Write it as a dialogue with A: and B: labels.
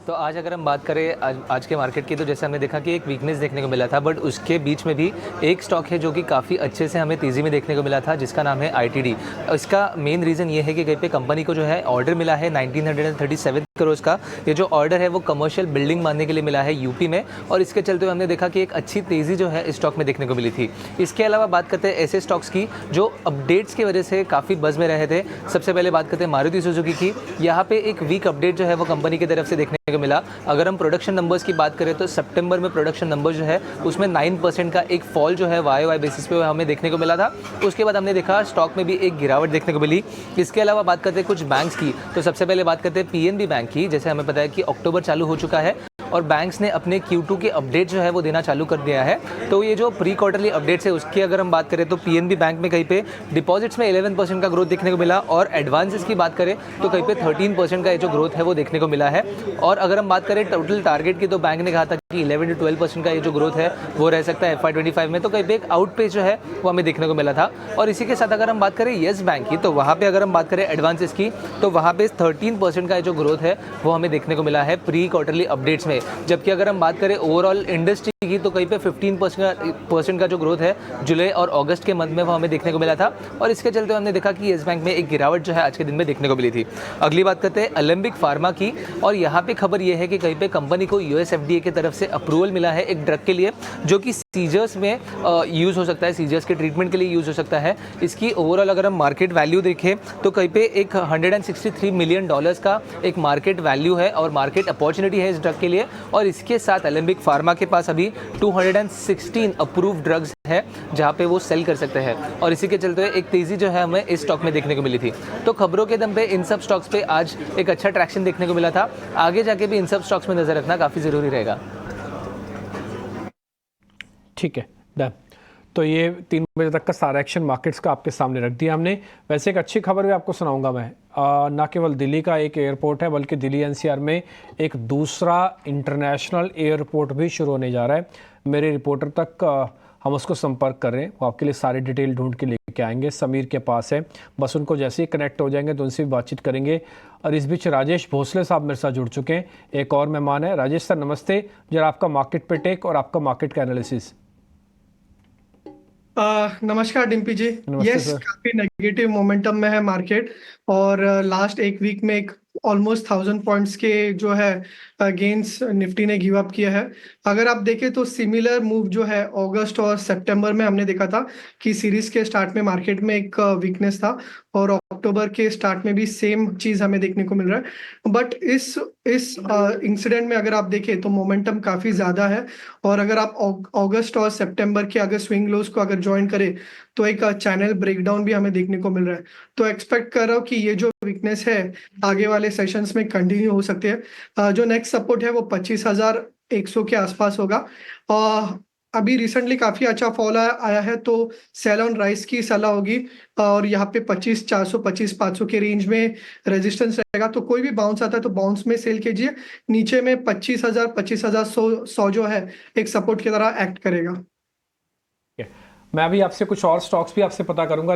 A: तो आज अगर हम बात करें आज के मार्केट की, तो जैसे हमने देखा कि एक वीकनेस देखने को मिला था, बट उसके बीच में भी एक स्टॉक है जो कि काफ़ी अच्छे से हमें तेज़ी में देखने को मिला था, जिसका नाम है आईटीडी। इसका मेन रीज़न ये है कि कहीं पे कंपनी को जो है ऑर्डर मिला है 1937 करोड़ का। ये जो ऑर्डर है वो कमर्शियल बिल्डिंग बांधने के लिए मिला है यूपी में, और इसके चलते हुए हमने देखा कि एक अच्छी तेज़ी जो है इस स्टॉक में देखने को मिली थी। इसके अलावा बात करते हैं ऐसे स्टॉक्स की जो अपडेट्स की वजह से काफ़ी बज़ में रहे थे। सबसे पहले बात करते हैं मारुति सुजुकी की। यहाँ पे एक वीक अपडेट जो है वो कंपनी की तरफ से देखने को मिला। अगर हम प्रोडक्शन नंबर्स की बात करें तो सितंबर में प्रोडक्शन नंबर जो है उसमें 9% का एक फॉल जो है वाई बेसिस पे हमें देखने को मिला था। उसके बाद हमने देखा स्टॉक में भी एक गिरावट देखने को मिली। इसके अलावा बात करते हैं कुछ बैंक्स की, तो सबसे पहले बात करते हैं पीएनबी बैंक की। जैसे हमें पता है कि अक्टूबर चालू हो चुका है और बैंक्स ने अपने Q2 के अपडेट जो है वो देना चालू कर दिया है। तो ये जो प्री क्वार्टरली अपडेट्स है उसकी अगर हम बात करें तो पीएनबी बैंक में कहीं पे डिपॉजिट्स में 11% का ग्रोथ देखने को मिला, और एडवांसेस की बात करें तो कहीं पे 13% का ये जो ग्रोथ है वो देखने को मिला है। और अगर हम बात करें टोटल टारगेट की, तो बैंक ने कहा था कि 11 to 12% का ये जो ग्रोथ है वो रह सकता है FY25 में, तो कहीं पे एक आउटपेस जो है वो हमें देखने को मिला था। और इसी के साथ अगर हम बात करें येस बैंक की, तो वहाँ पे अगर हम बात करें एडवांसेस की, तो वहाँ पे 13% का जो ग्रोथ है वो हमें देखने को मिला है प्री क्वार्टरली अपडेट्स में। जबकि अगर हम बात करें ओवरऑल इंडस्ट्री की, तो कहीं पे 15% का जो ग्रोथ है जुलाई और अगस्त के मंथ में वो हमें देखने को मिला था। और इसके चलते हमने देखा कि येस बैंक में एक गिरावट जो है आज के दिन में देखने को मिली थी। अगली बात करते हैं अलेम्बिक फार्मा की, और यहाँ पे खबर ये है कि कहीं पे कंपनी को यूएस FDA की तरफ से अप्रूवल मिला है एक ड्रग के लिए, जो कि सीजर्स में यूज़ हो सकता है, सीजर्स के ट्रीटमेंट के लिए यूज़ हो सकता है। इसकी ओवरऑल अगर हम मार्केट वैल्यू देखें तो कहीं पे एक $163 मिलियन का एक मार्केट वैल्यू है और मार्केट अपॉर्चुनिटी है इस ड्रग के लिए। और इसके साथ अलेम्बिक फार्मा के पास अभी 216 अप्रूव्ड ड्रग्स है जहां पे वो सेल कर सकते हैं, और इसी के चलते एक तेज़ी जो है हमें इस स्टॉक में देखने को मिली थी। तो खबरों के दम पे इन सब स्टॉक्स पे आज एक अच्छा ट्रैक्शन देखने को मिला था। आगे जाके भी इन सब स्टॉक्स में नज़र रखना काफ़ी ज़रूरी रहेगा।
B: ठीक है डन। तो ये 3 बजे तक का सारा एक्शन मार्केट्स का आपके सामने रख दिया हमने। वैसे एक अच्छी खबर भी आपको सुनाऊंगा मैं। ना केवल दिल्ली का एक एयरपोर्ट है, बल्कि दिल्ली एनसीआर में एक दूसरा इंटरनेशनल एयरपोर्ट भी शुरू होने जा रहा है। मेरे रिपोर्टर तक हम उसको संपर्क कर रहे हैं, वो आपके लिए सारी डिटेल ढूंढ के लेके आएंगे। समीर के पास है, बस उनको जैसे ही कनेक्ट हो जाएंगे तो उनसे भी बातचीत करेंगे। और इस बीच राजेश भोसले साहब मेरे साथ जुड़ चुके हैं, एक और मेहमान है। राजेश सर नमस्ते, जरा आपका मार्केट पे टेक और आपका मार्केट का एनालिसिस।
C: नमस्कार डिम्पी जी।
B: नमस्ते
C: यस,
B: सर।
C: काफी नेगेटिव मोमेंटम में है मार्केट, और लास्ट एक वीक में एक ऑलमोस्ट 1000 पॉइंट्स के जो है गेन्स निफ्टी ने गिव अप किया है। अगर आप देखें तो सिमिलर मूव जो है अगस्त और सितंबर में हमने देखा था कि सीरीज के स्टार्ट में मार्केट में एक वीकनेस था, और अक्टूबर के स्टार्ट में भी सेम चीज हमें देखने को मिल रहा है। बट इस इंसिडेंट में अगर आप देखें तो मोमेंटम काफी ज्यादा है, और अगर आप अगस्त और सितंबर के अगर स्विंग लोज को अगर ज्वाइन करें तो एक चैनल ब्रेकडाउन भी हमें देखने को मिल रहा है। तो एक्सपेक्ट कर रहा हूँ कि ये जो वीकनेस है आगे वाले सेशंस में कंटिन्यू हो सकते हैं। जो नेक्स्ट सपोर्ट है वो 25,100 के आसपास होगा। अभी रिसेंटली काफी अच्छा फॉल आया है, तो सेल ऑन राइस की सलाह होगी, और यहाँ पे 25,400 25,500 के रेंज में रेजिस्टेंस रहेगा। तो कोई भी बाउंस आता है तो बाउंस में सेल कीजिए। नीचे में 25,000 25,100 जो है एक सपोर्ट की तरह एक्ट करेगा।
B: मैं अभी आपसे कुछ और स्टॉक्स भी आपसे पता करूंगा।